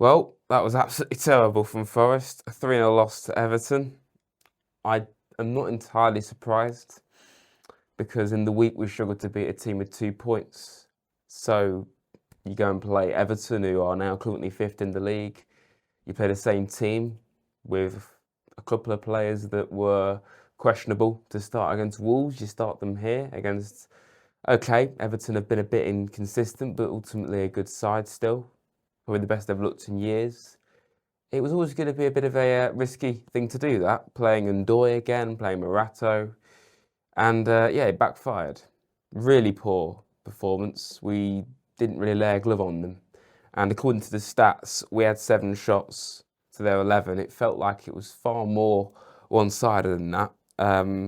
Well, that was absolutely terrible from Forest. A 3-0 loss to Everton. I am not entirely surprised because in the week we struggled to beat a team with 2 points. So you go and play Everton, who are now currently fifth in the league. You play the same team with a couple of players that were questionable to start against Wolves. You start them here against, okay, Everton have been a bit inconsistent, but ultimately a good side still. Probably the best they've looked in years. It was always going to be a bit of a risky thing to do that, playing Ndoye again, playing Morato, and yeah, it backfired. Really poor performance. We didn't really lay a glove on them. And according to the stats, we had 7 shots to their 11. It felt like it was far more one-sided than that.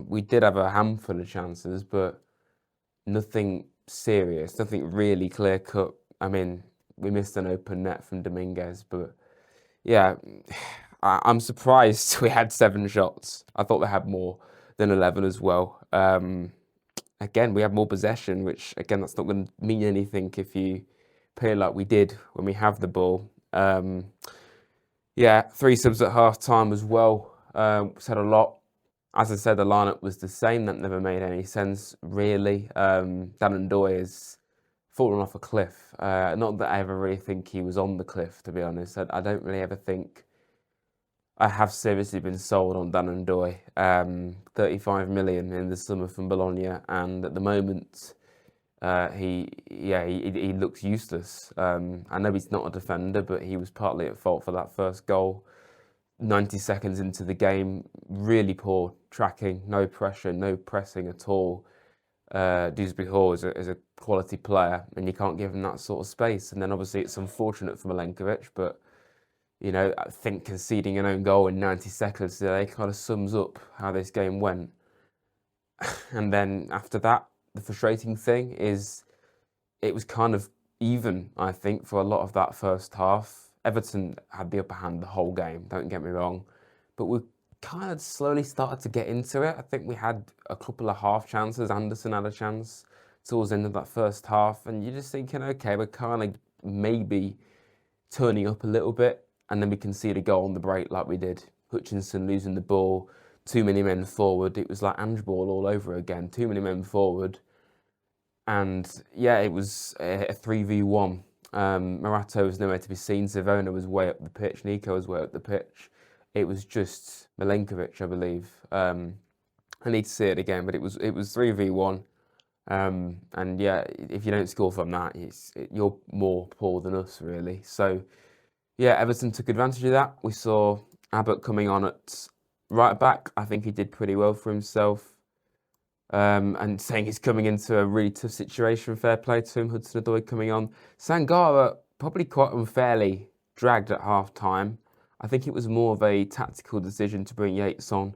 We did have a handful of chances, but nothing serious, nothing really clear-cut. I mean, we missed an open net from Dominguez, but yeah, I'm surprised we had 7 shots. I thought they had more than 11 as well. Again, we have more possession, which, again, that's not going to mean anything if you play like we did when we have the ball. Yeah, 3 subs at half-time as well. Said a lot. As I said, the lineup was the same. That never made any sense, really. Dan Ndoye has fallen off a cliff. Not that I ever really think he was on the cliff, to be honest. I don't really ever think I have seriously been sold on Dan Ndoye. 35 million in the summer from Bologna, and at the moment, he looks useless. I know he's not a defender, but he was partly at fault for that first goal. 90 seconds into the game, really poor tracking, no pressure, no pressing at all. Dewsbury Hall is a quality player, and you can't give him that sort of space. And then obviously it's unfortunate for Milenkovic, but you know, I think conceding an own goal in 90 seconds today kind of sums up how this game went. And then after that, the frustrating thing is it was kind of even, I think, for a lot of that first half. Everton had the upper hand the whole game, don't get me wrong, but we kind of slowly started to get into it. I think we had a couple of half chances. Anderson had a chance towards the end of that first half, and you're just thinking, okay, we're kind of maybe turning up a little bit, and then we concede a goal on the break like we did. Hutchinson losing the ball, too many men forward. It was like Ange ball all over again, too many men forward. And yeah, it was a 3v1. Morato was nowhere to be seen. Savona was way up the pitch. Nico was way up the pitch. It was just Milenkovic, I believe. I need to see it again, but it was 3v1. And yeah, if you don't score from that, you're more poor than us, really. So yeah, Everton took advantage of that. We saw Abbott coming on at right back. I think he did pretty well for himself. And saying he's coming into a really tough situation. Fair play to him. Hudson-Odoi coming on. Sangara probably quite unfairly dragged at half-time. I think it was more of a tactical decision to bring Yates on,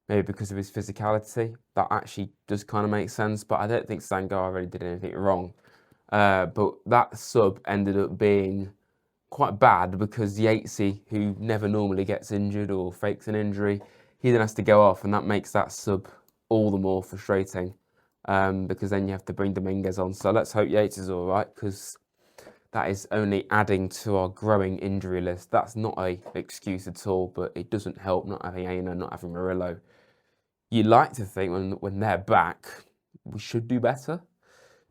maybe because of his physicality. That actually does kind of make sense, but I don't think Sangara really did anything wrong. But that sub ended up being quite bad because Yatesy, who never normally gets injured or fakes an injury, he then has to go off, and that makes that sub all the more frustrating because then you have to bring Dominguez on. So let's hope Yates is all right, because that is only adding to our growing injury list. That's not an excuse at all, but it doesn't help not having Aina, not having Murillo. You like to think when they're back, we should do better,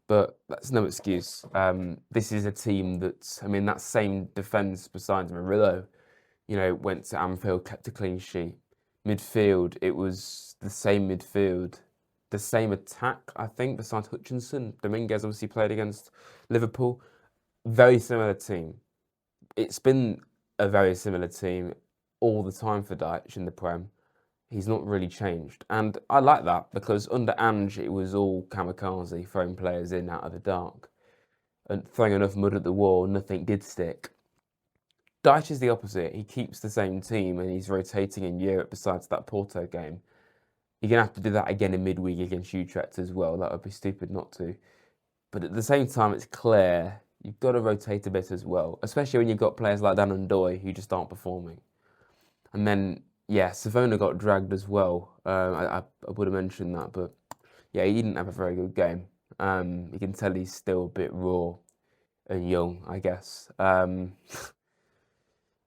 but that's no excuse. This is a team that, I mean, that same defence besides Murillo, you know, went to Anfield, kept a clean sheet. Midfield, it was the same midfield, the same attack, I think, besides Hutchinson. Dominguez obviously played against Liverpool. Very similar team. It's been a very similar team all the time for Dyche in the Prem. He's not really changed. And I like that because under Ange, it was all kamikaze, throwing players in out of the dark. And throwing enough mud at the wall, nothing did stick. Dyche is the opposite. He keeps the same team and he's rotating in Europe besides that Porto game. You're going to have to do that again in midweek against Utrecht as well. That would be stupid not to. But at the same time, it's clear you've got to rotate a bit as well, especially when you've got players like Dan Ndoye who just aren't performing. And then, yeah, Savona got dragged as well. I would have mentioned that, but yeah, he didn't have a very good game. You can tell he's still a bit raw and young, I guess.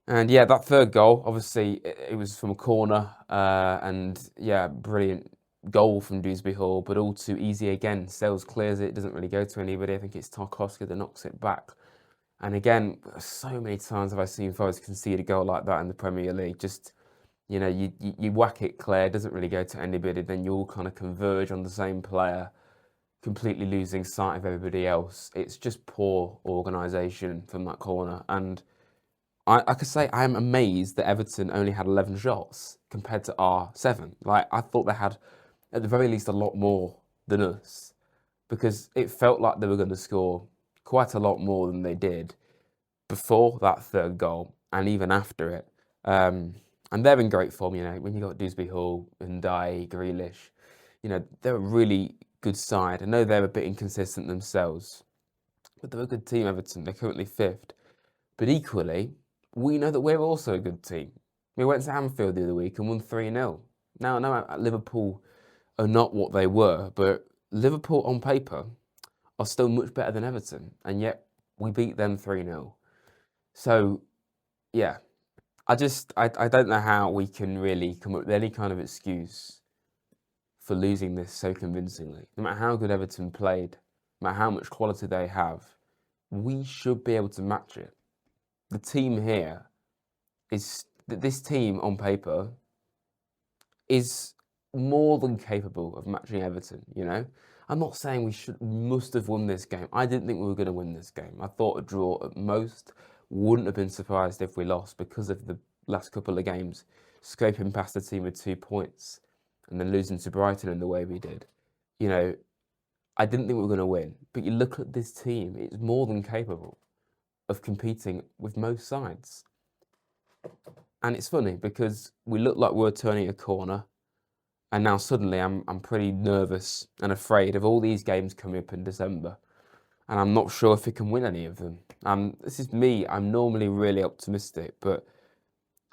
And yeah, that third goal, obviously, it was from a corner, and yeah, brilliant goal from Dewsbury Hall, but all too easy again. Sales clears it, doesn't really go to anybody. I think it's Tarkowski that knocks it back. And again, so many times have I seen Forest concede a goal like that in the Premier League. Just, you know, you whack it clear, doesn't really go to anybody, then you all kind of converge on the same player, completely losing sight of everybody else. It's just poor organisation from that corner. And I could say I am amazed that Everton only had 11 shots compared to our 7. Like, I thought they had, at the very least, a lot more than us, because it felt like they were going to score quite a lot more than they did before that third goal and even after it. And they're in great form, you know, when you got Dewsbury Hall and Grealish, you know, they're a really good side. I know they're a bit inconsistent themselves, but they're a good team, Everton. They're currently 5th. But equally, we know that we're also a good team. We went to Hemphill the other week and won 3-0. Now, I know Liverpool are not what they were, but Liverpool on paper are still much better than Everton, and yet we beat them 3-0. So, yeah, I don't know how we can really come up with any kind of excuse for losing this so convincingly. No matter how good Everton played, no matter how much quality they have, we should be able to match it. The team here this team on paper is more than capable of matching Everton, you know? I'm not saying we must have won this game. I didn't think we were going to win this game. I thought a draw at most. Wouldn't have been surprised if we lost because of the last couple of games, scraping past the team with 2 points and then losing to Brighton in the way we did. You know, I didn't think we were going to win. But you look at this team, it's more than capable of competing with most sides. And it's funny because we look like we're turning a corner, and now suddenly I'm pretty nervous and afraid of all these games coming up in December, and I'm not sure if we can win any of them. This is me. I'm normally really optimistic, but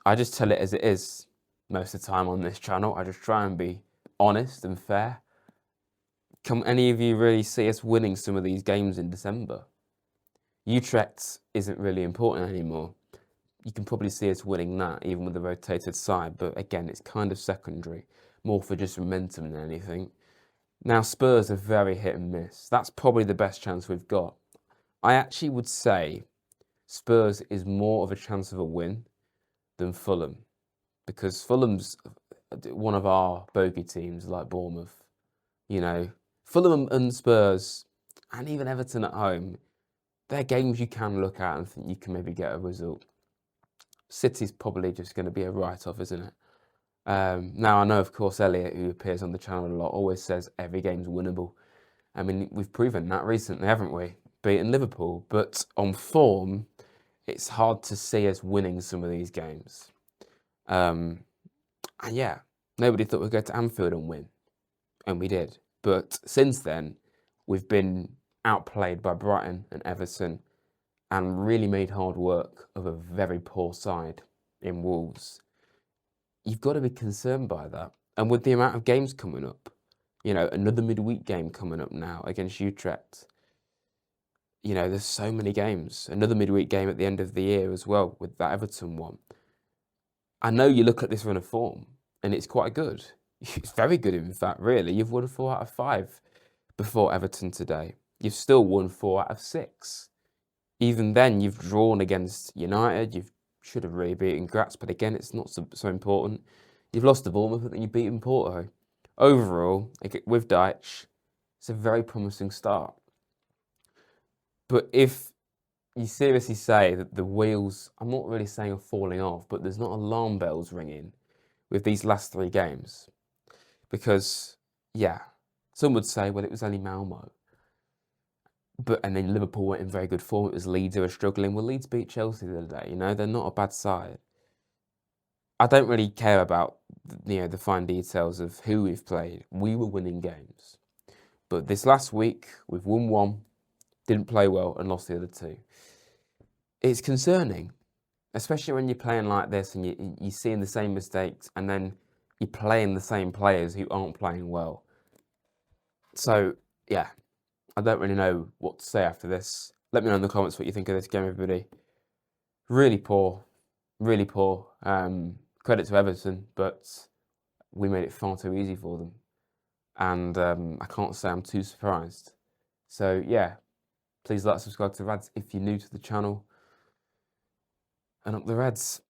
I just tell it as it is most of the time on this channel. I just try and be honest and fair. Can any of you really see us winning some of these games in December? Utrecht isn't really important anymore. You can probably see us winning that, even with the rotated side, but again, it's kind of secondary, more for just momentum than anything. Now, Spurs are very hit and miss. That's probably the best chance we've got. I actually would say Spurs is more of a chance of a win than Fulham, because Fulham's one of our bogey teams, like Bournemouth. You know, Fulham and Spurs, and even Everton at home, they're games you can look at and think you can maybe get a result. City's probably just going to be a write-off, isn't it? Now, I know, of course, Elliot, who appears on the channel a lot, always says every game's winnable. I mean, we've proven that recently, haven't we? Beating Liverpool. But on form, it's hard to see us winning some of these games. And yeah, nobody thought we'd go to Anfield and win. And we did. But since then, we've been outplayed by Brighton and Everton, and really made hard work of a very poor side in Wolves. You've got to be concerned by that. And with the amount of games coming up, you know, another midweek game coming up now against Utrecht. You know, there's so many games. Another midweek game at the end of the year as well with that Everton one. I know you look at this run of form and it's quite good. It's very good, in fact, really. You've won 4 out of 5 before Everton today. You've still won 4 out of 6. Even then, you've drawn against United. You should have really beaten Graz, but again, it's not so important. You've lost to Bournemouth, but then you've beaten Porto. Overall, with Dyche, it's a very promising start. But if you seriously say that the wheels, I'm not really saying are falling off, but there's not alarm bells ringing with these last 3 games. Because, yeah, some would say, well, it was only Malmo. And then Liverpool went in very good form. It was Leeds who were struggling. Well, Leeds beat Chelsea the other day. You know, they're not a bad side. I don't really care about, you know, the fine details of who we've played. We were winning games. But this last week, we've won 1, didn't play well, and lost the other 2. It's concerning, especially when you're playing like this and you're seeing the same mistakes, and then you're playing the same players who aren't playing well. So, yeah. I don't really know what to say after this. Let me know in the comments what you think of this game, everybody. Really poor. really poor. Credit to Everton, but we made it far too easy for them. And I can't say I'm too surprised. So yeah, please like, subscribe to Rads if you're new to the channel. And up the Reds.